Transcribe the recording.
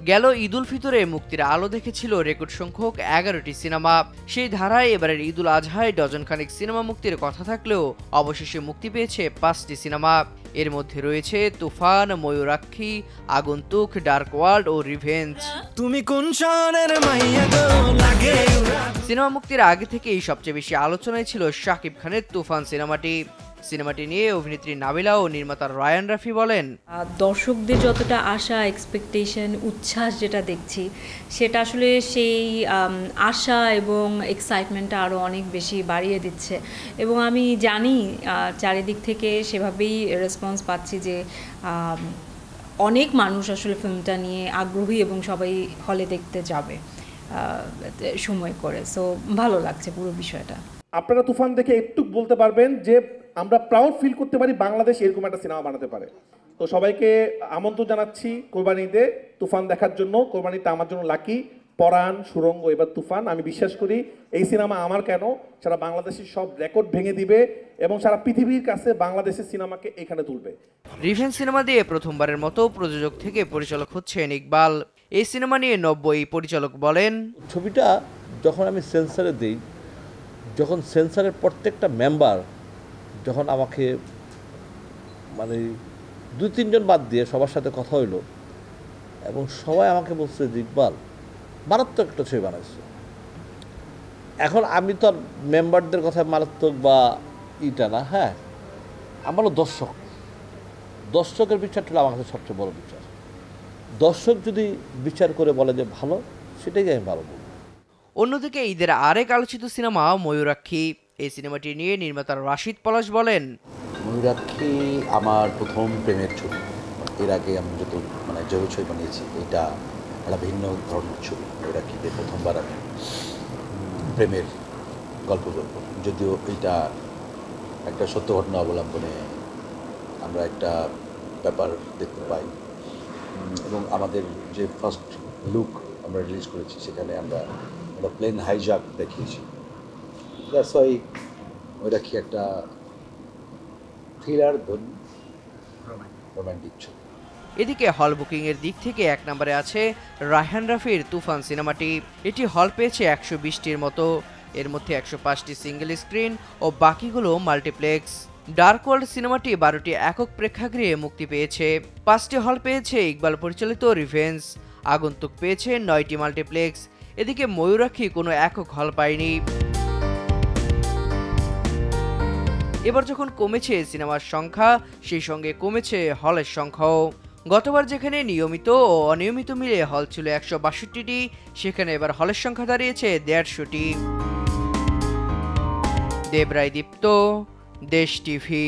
গেল ঈদ উল ফিতরে মুক্তির আলো দেখেছিল রেকর্ড সংখ্যক 11টি সিনেমা। সেই ধারায় এবারের ঈদ উল আজহায় ডজনখানেক সিনেমা মুক্তির কথা থাকলেও অবশেষে মুক্তি পেয়েছে 5টি সিনেমা। এর মধ্যে রয়েছে তুফান, ময়ূরাক্ষী, আগন্তুক, ডার্ক ওয়ার্ল্ড ও রিভেঞ্জ। তুমি কোন শহরের মাইয়া গো লাগে। সিনেমা মুক্তির আগে থেকেই সবচেয়ে বেশি আলোচনায় ছিল শাকিব খানের তুফান সিনেমাটি নিয়ে অভিনেত্রী নাবিলা ও নির্মাতা রায়ান রাফি বলেন, দর্শকদের যতটা আশা, এক্সপেকটেশন, উচ্ছ্বাস যেটা দেখছি সেটা আসলে সেই আশা এবং এক্সাইটমেন্টটা আরও অনেক বেশি বাড়িয়ে দিচ্ছে। এবং আমি জানি চারিদিক থেকে সেভাবেই রেসপন্স পাচ্ছি যে অনেক মানুষ আসলে ফিল্মটা নিয়ে আগ্রহী এবং সবাই হলে দেখতে যাবে সময় করে। সো ভালো লাগছে পুরো বিষয়টা। আপনারা তুফান দেখে একটু বলতে পারবেন যে আমরা প্রাউড ফিল করতে পারি বাংলাদেশ এরকম একটা সিনেমা বানাতে পারে। তো সবাইকে আমন্ত্রণ জানাচ্ছি কোরবানিতে তুফান দেখার জন্য। কোরবানিতে আমার জন্য লাকি, পরাণ, সুরঙ্গ, এবার তুফান। আমি বিশ্বাস করি এই সিনেমা আমার কেন সারা বাংলাদেশের সব রেকর্ড ভেঙে দিবে এবং সারা পৃথিবীর কাছে বাংলাদেশের সিনেমাকে এখানে তুলবে। রিভেঞ্জ সিনেমা দিয়ে প্রথমবারের মতো প্রযোজক থেকে পরিচালক হচ্ছেন ইকবাল। এই সিনেমা নিয়ে নব্য এই পরিচালক বলেন, ছবিটা যখন আমি সেন্সারে দিই, যখন সেন্সারের প্রত্যেকটা মেম্বার যখন আমাকে মানে 2-3 জন বাদ দিয়ে সবার সাথে কথা হইলো এবং সবাই আমাকে বলছে যে ইকবাল মারাত্মক একটা ছবি বানাইছে। এখন আমি তো আর মেম্বারদের কথা মারাত্মক বা ইটা না, হ্যাঁ আমারও দর্শকের বিচারটা হলো আমার কাছে সবচেয়ে বড় বিচার। দর্শক যদি বিচার করে বলে যে ভালো, সেটাই আমি ভালো বলব। অন্যদিকে ঈদের আরেক আলোচিত সিনেমা ময়ূরাক্ষী। এই সিনেমাটি নিয়ে নির্মাতা রাশিদ পলাশ বলেন, ময়ূরাক্ষী আমার প্রথম প্রেমের ছবি। এর আগে আমি যত জরুরি ছবি বানিয়েছি, এটা একটা ভিন্ন ধরনের ছবি। ময়ূরাক্ষীতে প্রথমবার আমি প্রেমের গল্প বলব, যদিও এটা একটা সত্য ঘটনা অবলম্বনে আমরা একটা ব্যাপার দেখতে পাই। এবং আমাদের যে ফার্স্ট লুক আমরা রিলিজ করেছি সেখানে আমরা একটা প্লেন হাইজ্যাক দেখিয়েছি। দ্যাটস ওয়াই ময়ূরাক্ষী একটা থ্রিলার রোমান্টিক ছবি। এদিকে হল বুকিং এর দিক থেকে 1 নম্বরে আছে রায়হান রাফির তুফান সিনেমাটি। এটি হল পেয়েছে 120টির মতো। এর মধ্যে 105টি সিঙ্গেল স্ক্রিন ও বাকিগুলো মাল্টিপ্লেক্স। ডার্ক ওয়ার্ল্ড সিনেমাটি 12টি একক প্রেক্ষাগৃহে মুক্তি পেয়েছে। 5টি হল পেয়েছে ইকবাল পরিচালিত রিভেঞ্জ। আগন্তুক পেয়েছে 9টি মাল্টিপ্লেক্স। এদিকে ময়ূরাক্ষী কোনো একক হল পায়নি। এবার যখন কমেছে সিনেমার সংখ্যা, সেই সঙ্গে কমেছে হলের সংখ্যাও। গতবার যেখানে নিয়মিত ও অনিয়মিত মিলে হল ছিল 162টি, সেখানে এবার হলের সংখ্যা দাঁড়িয়েছে 150টি। দেবরায় দীপ্ত, দেশ টিভি।